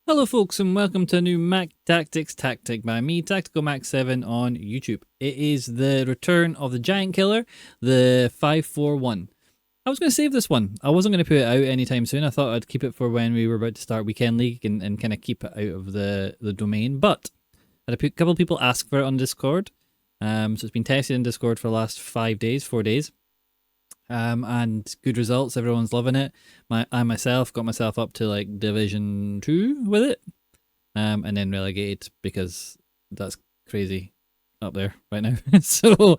Hello folks and welcome to a new Mac Tactics Tactic by me, Tactical Mac 7 on YouTube. It is the return of the Giant Killer, the 541. I was going to save this one. I wasn't going to put it out anytime soon. I thought I'd keep it for when we were about to start Weekend League and kind of keep it out of the domain. But I had a couple of people ask for it on Discord. So it's been tested in Discord for the last 4 days. And good results. Everyone's loving it. I myself got myself up to like Division 2 with it, and then relegated because that's crazy up there right now. So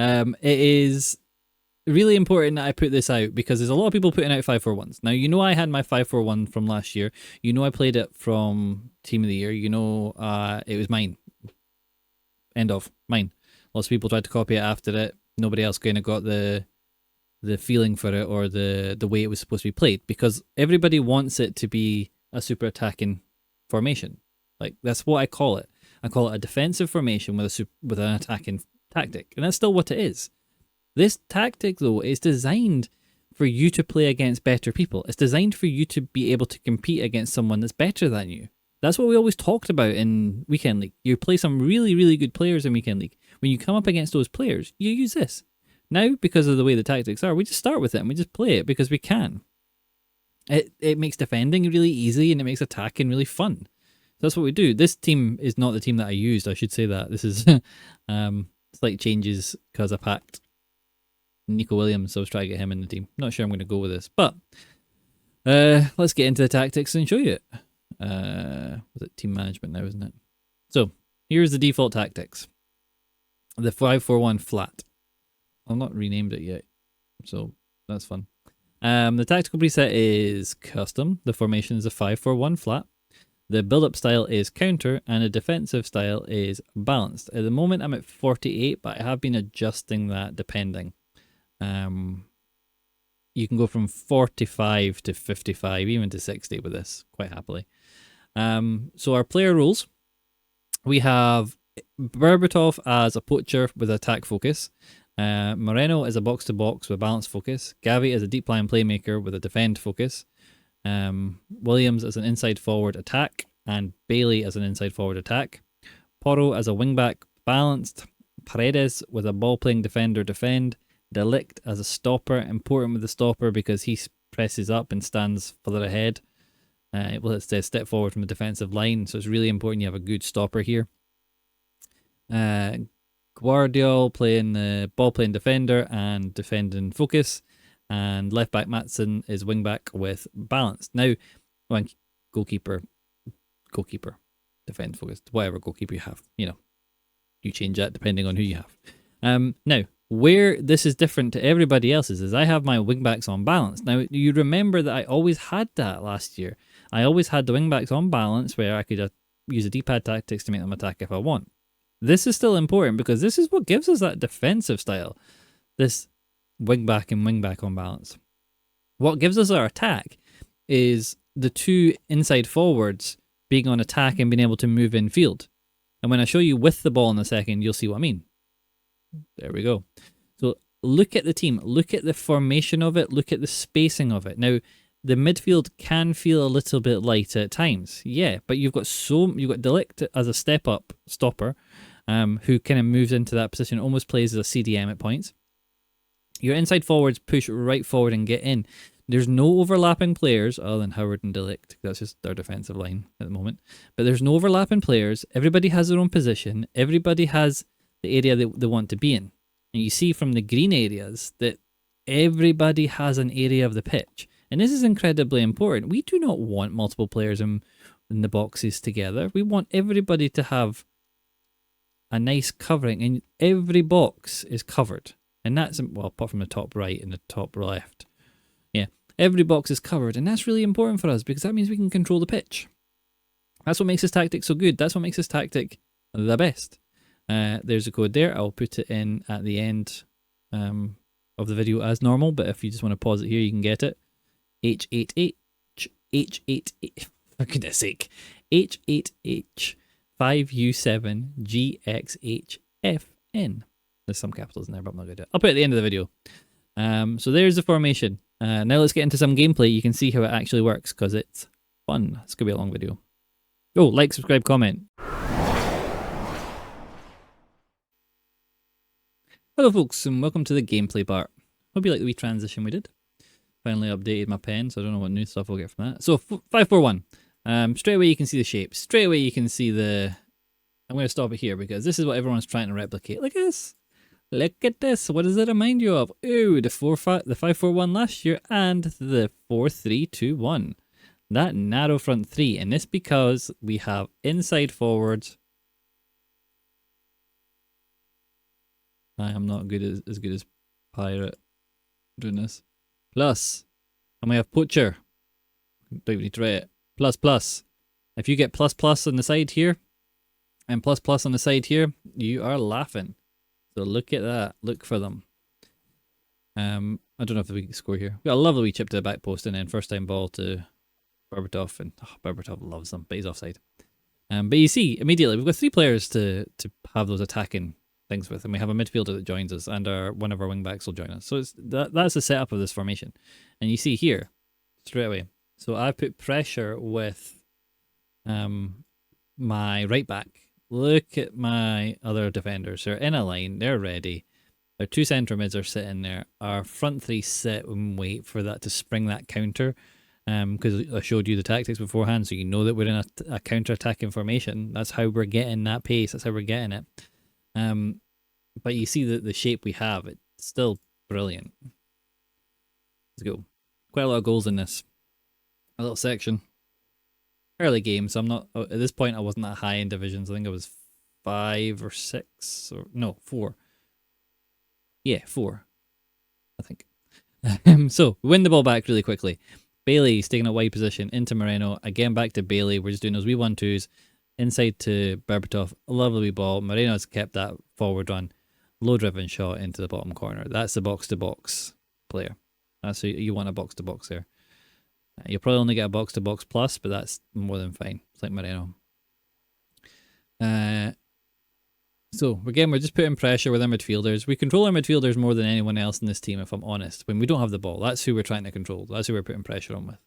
it is really important that I put this out because there's a lot of people putting out 541s. Now, you know, I had my 541 from last year. You know, I played it from Team of the Year. You know, it was mine. End of. Mine. Lots of people tried to copy it after it. Nobody else kind of got the feeling for it or the way it was supposed to be played, because everybody wants it to be a super attacking formation. Like, that's what I call it. I call it a defensive formation with an attacking tactic, and that's still what it is. This tactic, though, is designed for you to play against better people. It's designed for you to be able to compete against someone that's better than you. That's what we always talked about in Weekend League. You play some really, really good players in Weekend League. When you come up against those players, you use this. Now, because of the way the tactics are, we just start with it and we just play it because we can. It makes defending really easy and it makes attacking really fun. So that's what we do. This team is not the team that I used, I should say that. This is slight changes because I packed Nico Williams, so I was trying to get him in the team. Not sure I'm going to go with this, but let's get into the tactics and show you it. Was it team management now, isn't it? So, here's the default tactics. The 541 flat. I've not renamed it yet, so that's fun. The tactical preset is custom. The formation is a 5-4-1 flat. The build-up style is counter, and the defensive style is balanced. At the moment, I'm at 48, but I have been adjusting that depending. You can go from 45 to 55, even to 60 with this, quite happily. So our player rules, we have Berbatov as a poacher with attack focus. Moreno is a box-to-box with balance focus. Gavi is a deep-line playmaker with a defend focus. Williams as an inside-forward attack. And Bailey as an inside-forward attack. Porro as a wing-back balanced. Paredes with a ball-playing defender defend. Delict as a stopper, important with the stopper because he presses up and stands further ahead. Well, it's a step forward from the defensive line, so it's really important you have a good stopper here. Guardiol playing the ball-playing defender and defending focus, and left-back Matson is wing-back with balance. Now, goalkeeper, defend focus, whatever goalkeeper you have, you know, you change that depending on who you have. Now, where this is different to everybody else's is I have my wing-backs on balance. Now, you remember that I always had that last year. I always had the wing-backs on balance where I could use a D-pad tactics to make them attack if I want. This is still important because this is what gives us that defensive style. This wing-back and wing-back on balance. What gives us our attack is the two inside forwards being on attack and being able to move in field. And when I show you with the ball in a second, you'll see what I mean. There we go. So look at the team. Look at the formation of it. Look at the spacing of it. Now, the midfield can feel a little bit light at times. Yeah, but you've got Delict as a step-up stopper, who kind of moves into that position, almost plays as a CDM at points. Your inside forwards push right forward and get in. There's no overlapping players other than Howard and Delict. That's just their defensive line at the moment. But there's no overlapping players. Everybody has their own position. Everybody has the area they want to be in. And you see from the green areas that everybody has an area of the pitch. And this is incredibly important. We do not want multiple players in the boxes together. We want everybody to have a nice covering, and every box is covered. And that's, well, apart from the top right and the top left. Yeah, every box is covered, and that's really important for us because that means we can control the pitch. That's what makes this tactic so good. That's what makes this tactic the best. There's a code there. I'll put it in at the end of the video as normal, but if you just want to pause it here, you can get it. H8H, for goodness sake, H8H 5U7GXHFN. There's some capitals in there, but I'm not going to do it. I'll put it at the end of the video. So there's the formation. Now let's get into some gameplay. You can see how it actually works because it's fun. It's going to be a long video. Oh, like, subscribe, comment. Hello folks, and welcome to the gameplay part. Hope you like the wee transition we did. Finally updated my pen, so I don't know what new stuff we'll get from that. So 541. Straight away you can see the shape. Straight away you can see the... I'm going to stop it here because this is what everyone's trying to replicate. Look at this. Look at this. What does it remind you of? Ooh, the 541 last year and the 4-3-2-1. That narrow front three, and this because we have inside forwards. I am not as good as Pirate doing this. Plus, and we have Poacher. Don't even need to write it. Plus. If you get plus on the side here, and plus on the side here, you are laughing. So look at that. Look for them. I don't know if we can score here. We got a lovely wee chip to the back post, and then first time ball to Berbatov, and Berbatov loves them, but he's offside. But you see, immediately, we've got 3 players to have those attacking things with, and we have a midfielder that joins us, and one of our wing backs will join us. So that's the setup of this formation. And you see here, straight away, so I put pressure with my right back. Look at my other defenders. They're in a line, they're ready. Our 2 centre mids are sitting there. Our front 3 sit and wait for that to spring that counter. Because I showed you the tactics beforehand, so you know that we're in a counter-attacking formation. That's how we're getting that pace. That's how we're getting it. But you see the shape we have. It's still brilliant. Let's go. Quite a lot of goals in this. A little section. Early game, so I'm not... At this point, I wasn't that high in divisions. I think I was 5 or 6. Or no, 4. Yeah, 4. I think. So, we win the ball back really quickly. Bailey's taking a wide position into Moreno. Again, back to Bailey. We're just doing those wee 1-2s. Inside to Berbatov. A lovely wee ball. Moreno's kept that forward run. Low-driven shot into the bottom corner. That's the box-to-box player. That's who you want a box-to-box there. You'll probably only get a box-to-box plus, but that's more than fine. It's like Moreno. So, again, we're just putting pressure with our midfielders. We control our midfielders more than anyone else in this team, if I'm honest. When we don't have the ball, that's who we're trying to control. That's who we're putting pressure on with.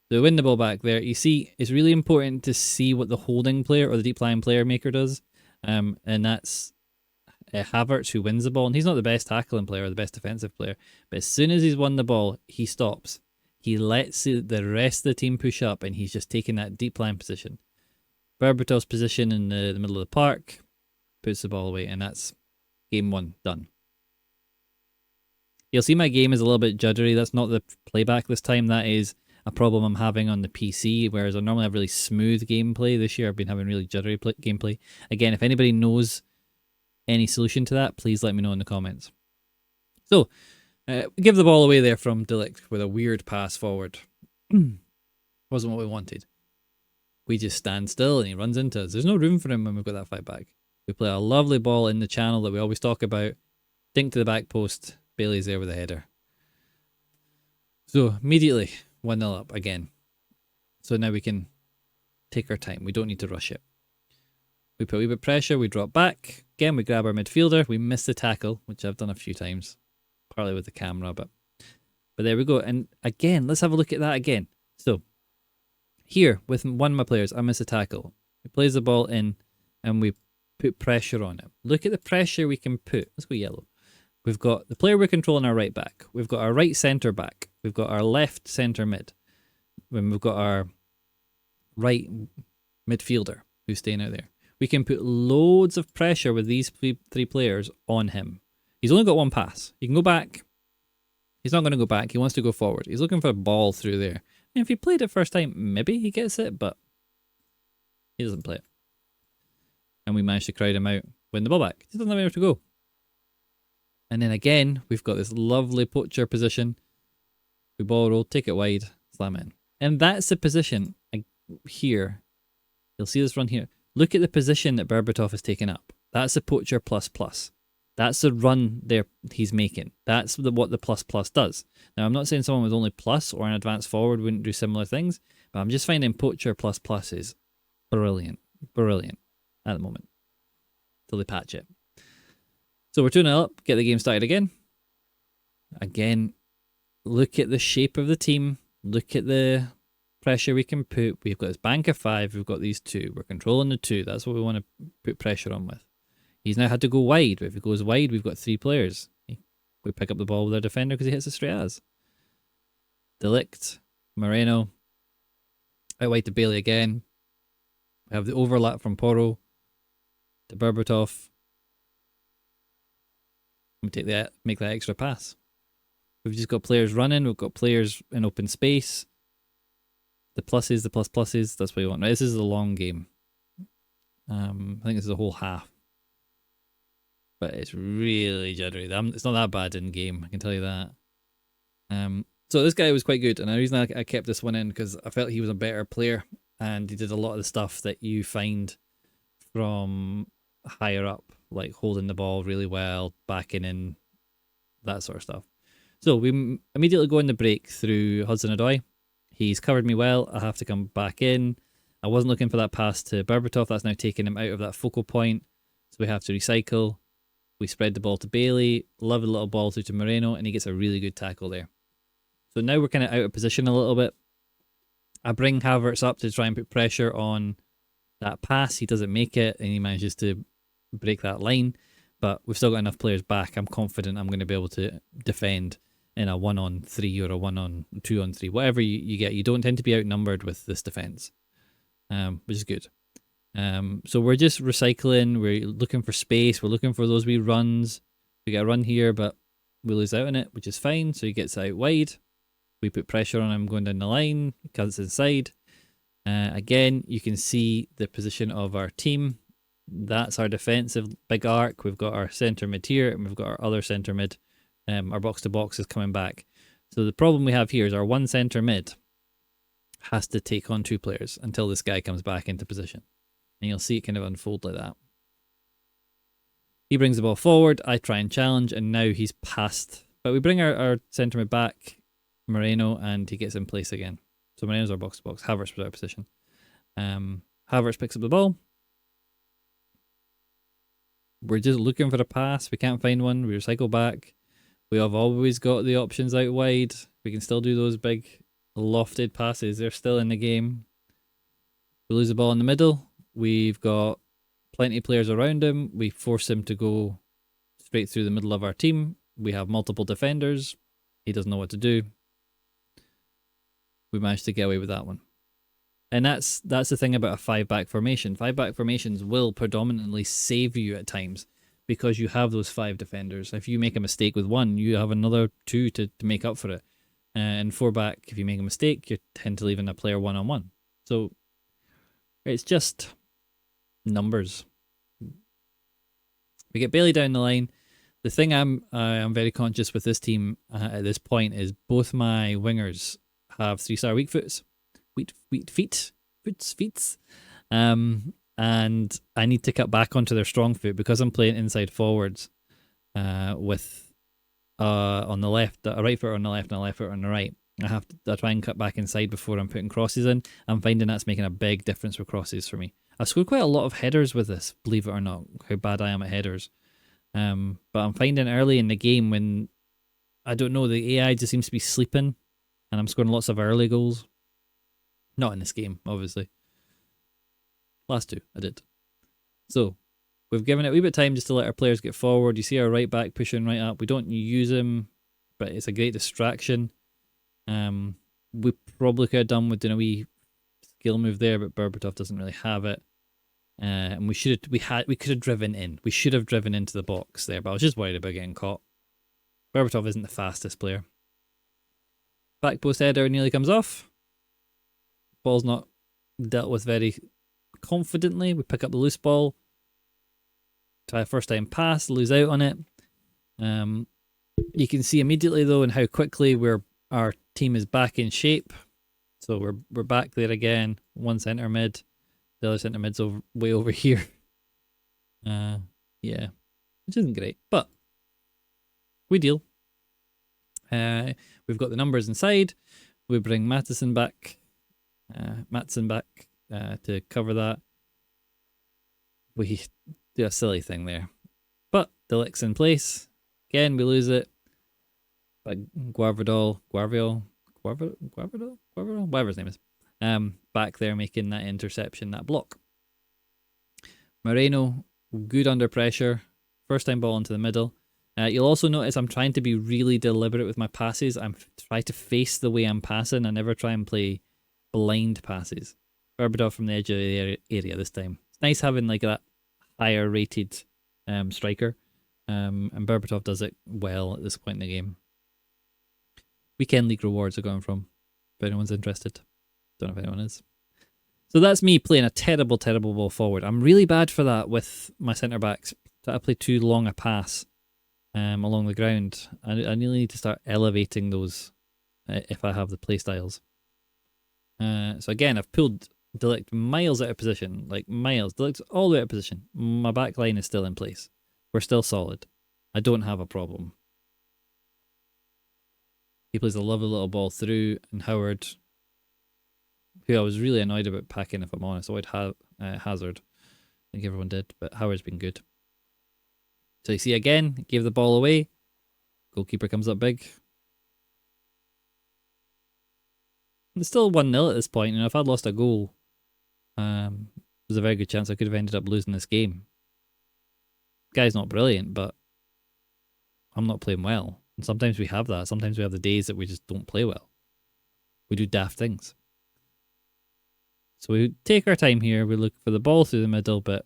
So we win the ball back there. You see, it's really important to see what the holding player or the deep line player maker does. And that's Havertz, who wins the ball. And he's not the best tackling player or the best defensive player. But as soon as he's won the ball, he stops. He lets the rest of the team push up, and he's just taking that deep line position. Berbatov's position in the middle of the park. Puts the ball away, and that's game 1 done. You'll see my game is a little bit juddery. That's not the playback this time. That is a problem I'm having on the PC, whereas I normally have really smooth gameplay. This year I've been having really juddery gameplay. Again, if anybody knows any solution to that, please let me know in the comments. So, give the ball away there from Delict with a weird pass forward. Wasn't what we wanted. We just stand still and he runs into us. There's no room for him when we've got that fight back. We play a lovely ball in the channel that we always talk about. Dink to the back post. Bailey's there with a header. So immediately 1-0 up again. So now we can take our time. We don't need to rush it. We put a wee bit of pressure. We drop back. Again, we grab our midfielder. We miss the tackle, which I've done a few times. Partly with the camera, but there we go. And again, let's have a look at that again. So here, with one of my players, I miss a tackle. He plays the ball in and we put pressure on it. Look at the pressure we can put. Let's go yellow. We've got the player we're controlling, our right back. We've got our right centre back. We've got our left centre mid. When we've got our right midfielder who's staying out there. We can put loads of pressure with these 3 players on him. He's only got 1 pass. He can go back. He's not going to go back. He wants to go forward. He's looking for a ball through there. And if he played it first time, maybe he gets it, but he doesn't play it. And we managed to crowd him out, win the ball back. He doesn't have anywhere to go. And then again, we've got this lovely poacher position. We ball roll, take it wide, slam in. And that's the position here. You'll see this run here. Look at the position that Berbatov has taken up. That's the poacher plus. That's the run there he's making. That's what the plus does. Now, I'm not saying someone with only plus or an advanced forward wouldn't do similar things, but I'm just finding poacher plus is brilliant at the moment. Till they patch it. So we're 2-0 up, get the game started again. Again, look at the shape of the team. Look at the pressure we can put. We've got this bank of 5. We've got these 2. We're controlling the 2. That's what we want to put pressure on with. He's now had to go wide. But if he goes wide, we've got 3 players. We pick up the ball with our defender because he hits a straight as. Delict, Moreno, out wide to Bailey again. We have the overlap from Porro to Berbatov. We make that extra pass. We've just got players running. We've got players in open space. The pluses, the pluses. That's what we want. Right, this is a long game. I think this is a whole half. But it's really jittery. It's not that bad in game, I can tell you that. So this guy was quite good, and the reason I kept this one in because I felt he was a better player, and he did a lot of the stuff that you find from higher up, like holding the ball really well, backing in, that sort of stuff. So we immediately go in the break through Hudson-Odoi. He's covered me well. I have to come back in. I wasn't looking for that pass to Berbatov. That's now taking him out of that focal point, so we have to recycle. We spread the ball to Bailey, lovely little ball through to Moreno, and he gets a really good tackle there. So now we're kind of out of position a little bit. I bring Havertz up to try and put pressure on that pass. He doesn't make it, and he manages to break that line. But we've still got enough players back. I'm confident I'm going to be able to defend in a 1-on-3 or a 1-on-2-on-3. Whatever you get, you don't tend to be outnumbered with this defence, which is good. So we're just recycling. We're looking for space. We're looking for those wee runs. We get a run here, but we lose out on it, which is fine. So he gets out wide. We put pressure on him going down the line because it's inside. Again, you can see the position of our team. That's our defensive big arc. We've got our centre mid here, and we've got our other centre mid. Our box to box is coming back. So the problem we have here is our one centre mid has to take on 2 players until this guy comes back into position. And you'll see it kind of unfold like that. He brings the ball forward. I try and challenge, and now he's passed. But we bring our centre mid back, Moreno, and he gets in place again. So Moreno's our box to box. Havertz was out of position. Havertz picks up the ball. We're just looking for a pass. We can't find one. We recycle back. We have always got the options out wide. We can still do those big lofted passes. They're still in the game. We lose the ball in the middle. We've got plenty of players around him. We force him to go straight through the middle of our team. We have multiple defenders. He doesn't know what to do. We managed to get away with that one. And that's the thing about a 5-back formation. 5-back formations will predominantly save you at times because you have those 5 defenders. If you make a mistake with one, you have another 2 to make up for it. And 4-back, if you make a mistake, you tend to leave in a player 1-on-1. So it's just numbers. We get Bailey down the line. The thing I'm very conscious with this team at this point is both my wingers have 3-star weak foots. Feet. And I need to cut back onto their strong foot because I'm playing inside forwards with on the left, a right foot on the left and a left foot on the right. I try and cut back inside before I'm putting crosses in. I'm finding that's making a big difference with crosses for me. I scored quite a lot of headers with this, believe it or not, how bad I am at headers. But I'm finding early in the game when, I don't know, the AI just seems to be sleeping and I'm scoring lots of early goals. Not in this game, obviously. Last 2, I did. So, we've given it a wee bit of time just to let our players get forward. You see our right back pushing right up. We don't use him, but it's a great distraction. We probably could have done with doing a wee skill move there, but Berbatov doesn't really have it. And we could have driven in. We should have driven into the box there, but I was just worried about getting caught. Berbatov isn't the fastest player. Back post header nearly comes off. Ball's not dealt with very confidently. We pick up the loose ball. Try a first time pass, lose out on it. You can see immediately though in how quickly our team is back in shape. So we're back there again. One centre mid. The other centre mid's way over here. Yeah. Which isn't great. But we deal. We've got the numbers inside. We bring Matson back to cover that. We do a silly thing there. But the lick's in place. Again, we lose it. But Guarvidal, whatever his name is, back there making that interception, that block. Moreno, good under pressure. First time ball into the middle. You'll also notice I'm trying to be really deliberate with my passes. I'm trying to face the way I'm passing. I never try and play blind passes. Berbatov from the edge of the area this time. It's nice having like that higher rated striker. And Berbatov does it well at this point in the game. Weekend League rewards are going from, if anyone's interested. Don't know if anyone is. So that's me playing a terrible, terrible ball forward. I'm really bad for that with my centre-backs. I play too long a pass along the ground. I really need to start elevating those if I have the play styles. So again, I've pulled De Ligt miles out of position. Like miles. De Ligt's all the way out of position. My back line is still in place. We're still solid. I don't have a problem. He plays a lovely little ball through, and Howard, who I was really annoyed about packing, if I'm honest. I avoid Hazard. I think everyone did, but Howard's been good. So you see again, gave the ball away. Goalkeeper comes up big. It's still 1-0 at this point, and if I'd lost a goal, there's a very good chance I could have ended up losing this game. Guy's not brilliant, but I'm not playing well. And sometimes we have that. Sometimes we have the days that we just don't play well. We do daft things. So we take our time here. We look for the ball through the middle, but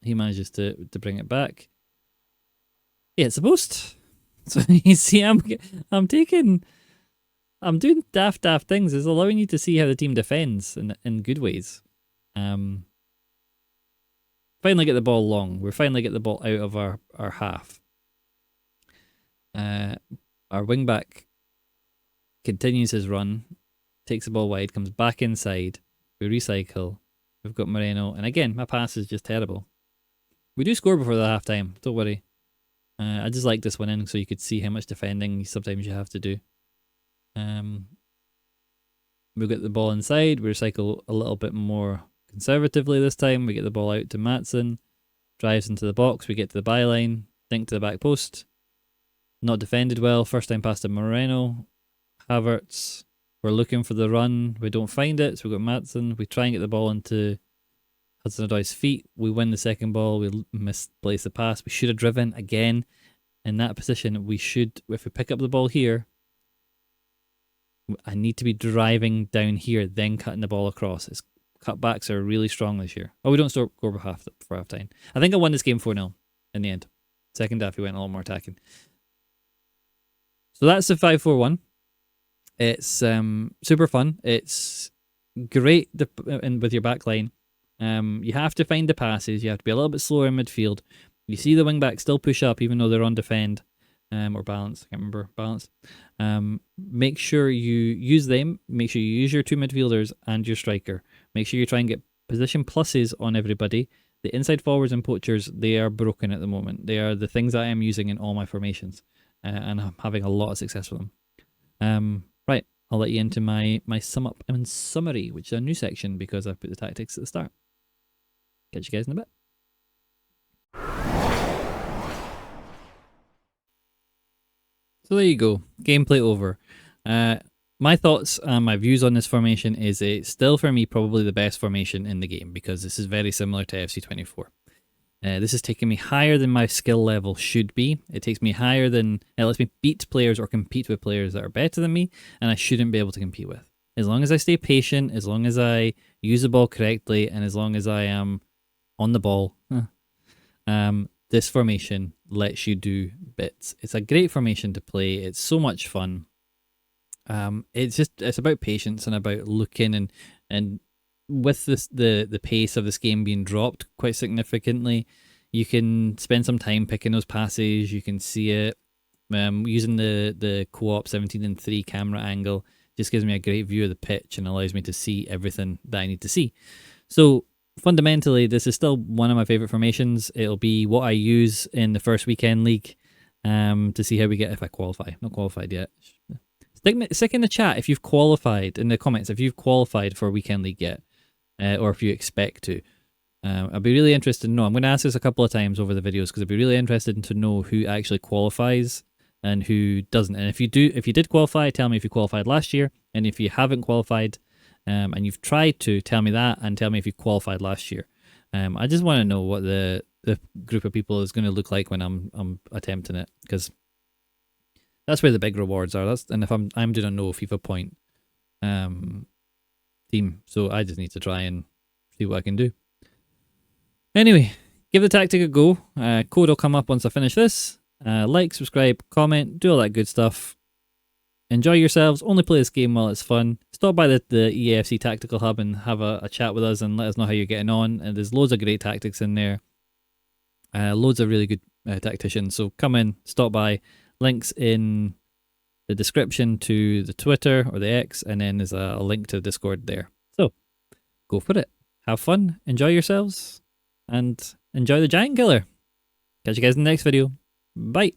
he manages to bring it back. Yeah, it's supposed. So you see, I'm doing daft things. It's allowing you to see how the team defends in good ways. Finally get the ball long. We finally get the ball out of our half. Our wing back continues his run, takes the ball wide, comes back inside. We recycle. We've got Moreno, and again, my pass is just terrible. We do score before the half time. Don't worry. I just like this one in so you could see how much defending sometimes you have to do. We get the ball inside. We recycle a little bit more conservatively this time. We get the ball out to Matson. Drives into the box. We get to the byline. Dink to the back post. Not defended well. First time pass to Moreno. Havertz. We're looking for the run. We don't find it. So we've got Matson. We try and get the ball into Hudson-Odoi's feet. We win the second ball. We misplace the pass. We should have driven again. In that position, we should, if we pick up the ball here, I need to be driving down here, then cutting the ball across. His cutbacks are really strong this year. Oh, we don't score for half time. I think I won this game 4-0 in the end. Second half, we went a lot more attacking. So that's the 5-4-1. It's super fun. It's great with your back line. You have to find the passes. You have to be a little bit slower in midfield. You see the wing back still push up even though they're on defend or balance. I can't remember. Balance. Make sure you use them. Make sure you use your two midfielders and your striker. Make sure you try and get position pluses on everybody. The inside forwards and poachers, they are broken at the moment. They are the things I am using in all my formations. And I'm having a lot of success with them. Right, I'll let you into my sum up and summary, which is a new section because I've put the tactics at the start. Catch you guys in a bit. So there you go, gameplay over. My thoughts and my views on this formation is it's still for me probably the best formation in the game because this is very similar to FC 24. This is taking me higher than my skill level should be. It takes me higher than, it lets me beat players or compete with players that are better than me and I shouldn't be able to compete with. As long as I stay patient, as long as I use the ball correctly, and as long as I am on the ball, this formation lets you do bits. It's a great formation to play. It's so much fun. It's about patience and about looking and with the pace of this game being dropped quite significantly, you can spend some time picking those passes. You can see it using the co-op 17:3 camera angle. Just gives me a great view of the pitch and allows me to see everything that I need to see. So fundamentally, this is still one of my favorite formations. It'll be what I use in the first weekend league to see how we get if I qualify. Not qualified yet. Stick in the chat if you've qualified, in the comments if you've qualified for weekend league yet. Or if you expect to. I'd be really interested to know. I'm going to ask this a couple of times over the videos because I'd be really interested to know who actually qualifies and who doesn't. And if you did qualify, tell me if you qualified last year. And if you haven't qualified, and you've tried to tell me that and tell me if you qualified last year. I just want to know what the group of people is going to look like when I'm attempting it, because that's where the big rewards are. And if I'm doing a no FIFA point team, so I just need to try and see what I can do. Anyway, give the tactic a go. Code will come up once I finish this. Like, subscribe, comment, do all that good stuff. Enjoy yourselves. Only play this game while it's fun. Stop by the EAFC Tactical Hub and have a chat with us and let us know how you're getting on. And there's loads of great tactics in there. Loads of really good tacticians. So come in, stop by. Links in the description to the Twitter or the X, and then there's a link to Discord there. So go for it. Have fun. Enjoy yourselves. And enjoy the Giant Killer. Catch you guys in the next video. Bye.